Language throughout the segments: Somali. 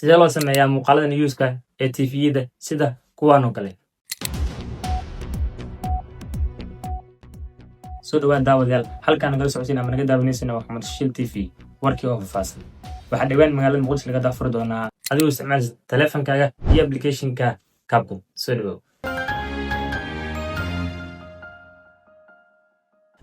sidee loo sameeyaa muuqaalada newska ee TV-da sida kuwan oo kale. soo dhawaad daawadayaal, halkaan nagala socodsiin ama naga daawaneysana waa Maxamed Shil TV warkii oo faahfaahsan. waxaa dhawaan magaalada Muqdisho laga daafuri doonaa adigoo isticmaal taleefankaaga iyo application-ka Capcom. soo dhawow.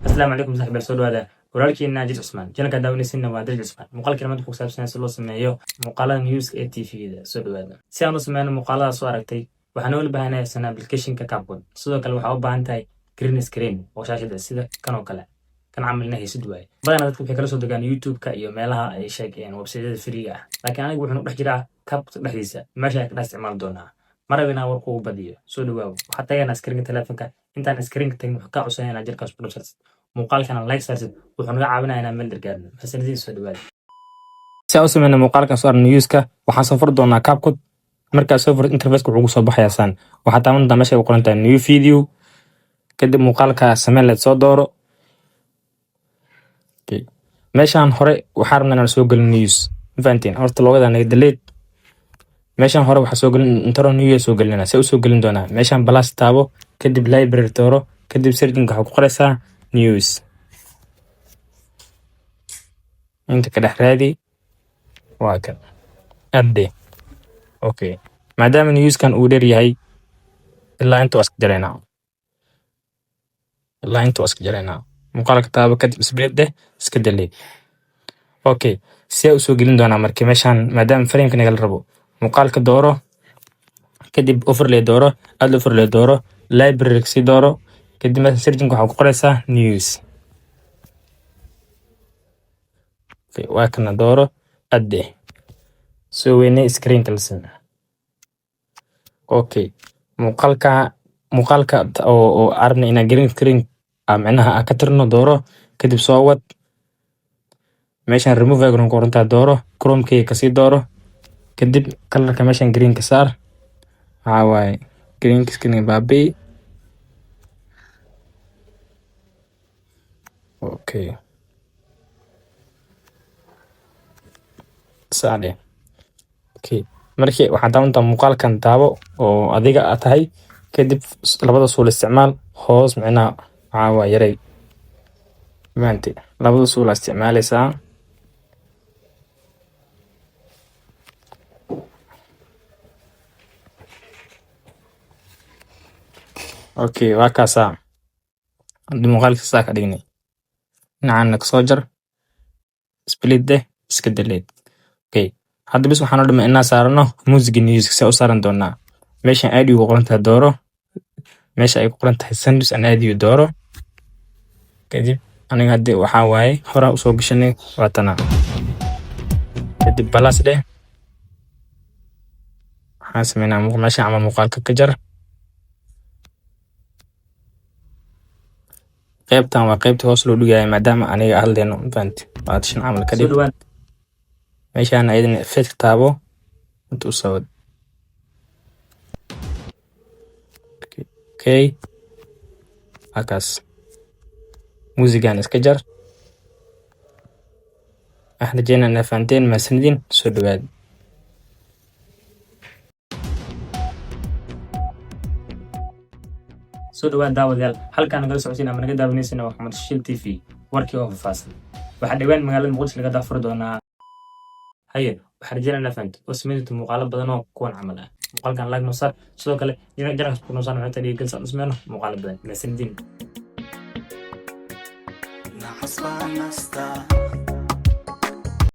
السلام عليكم صاحب السود هذا ورالكينا جيت عثمان جانا كداوني سنة وادرج عثمان مقال كلمات كوكساب سنة سلو سميو مقالة نيوز اي تي في ذا سود هذا سيانو سمينا مقالة صورتي وحنقول بهنا سنة ابلكيشن كابون سودو كلو حاو بانتاي جرين سكرين وشاشة سيدا كانوا كلا كان عاملنا هي سدواي بدنا ندخل في كلا سودو كان يوتيوب كايو ميلها اي شيء يعني ويب سايت فري لكن انا اقول نروح جرا كاب دحديسا ماشي كنا استعمال دونها مرة بينا ورقو بديو سودو وحتى انا سكرين تليفونك انت انا سكرين تك ka cusayna jirkaas producer muuqaalkan like sarsid wuxuu naga caawinayaa inaan meel dirgaarno fasaladiin soo dhawaad si aan u sameeyno muuqaalkan soo arno newska waxaan soo fur doonaa Capcom marka soo fur interface ku ugu soo baxaya san waxa taaman meesha ay qoran tahay new video kadib muuqaalka sameeyay soo dooro meeshan hore waxaan rabnaa inaan soo galno news infantin horta loogada naga delete meeshan hore waxa soo galin intro news soo galina si u soo galin doonaa meeshan plus taabo kadib library dooro kadib searching waxa ku qoraysaa news inta ka dhaxraadi waa kan adde okay maadaama news kan uu dheer yahay ilaa inta waska jaleena muuqaalka taabo kadib isbeedde iska delete okay si u soo galin doonaa markii meeshan maadaama frame kan naga rabo muuqaalka dooro kadib overlay dooro add overlay dooro library si dooro kadib searching waxa ku qoraysaa news waa kana dooro adde soo weyne screen kalsan okay muuqaalka oo arna ina green screen macnaha ka tirno dooro kadib soo wad meeshan remove background qoranta dooro chrome key ka sii dooro kadib colorka meeshan green ka saar waxa waaye green screen baabi okay saade okay markii waxa doonta muuqaalkan taabo oo adiga tahay kadib labada suul isticmaal hoos macnaha waxa waa yaray maanta labada suul isticmaalaysaa okay waa kaasa muuqaalka saa ka dhignay nacana soo jar split de iska delete okay hadda bis waxaan u dhimaa inaan saarno music news si u saaran doonaa meeshan ID ugu qoran tahay dooro meesha ay ku qoran tahay sandwich and ID dooro kadib aniga hadda waxa waaye hore u soo gashanay waatana kadib balas de waxaan sameynaa meesha ama muuqaalka ka jar qaybtan waa qaybta hoos loo dhigay maadaama aniga hadleeno fant waad shan amal ka dhig meeshaan ayadana effect taabo intuu sawad okay akas musigan iska jar ahna jeena fanteen ma sanadin soo dhawaad soo dhawaad daawadayaal halkaan nagala socodsiin ama naga daawaneysana waa Maxamed Shil TV warkii oo faahfaahsan waxaa dhawaan magaalada Muqdisho laga daafuri doonaa haye waxaa rajaynaynaa fahanta oo sameynta muuqaalo badan oo kuwan camal ah muuqaalkan like noo saar sidoo kale jarkas ku noo saar waxay tahay galsan ismeeno muuqaalo badan la sanadin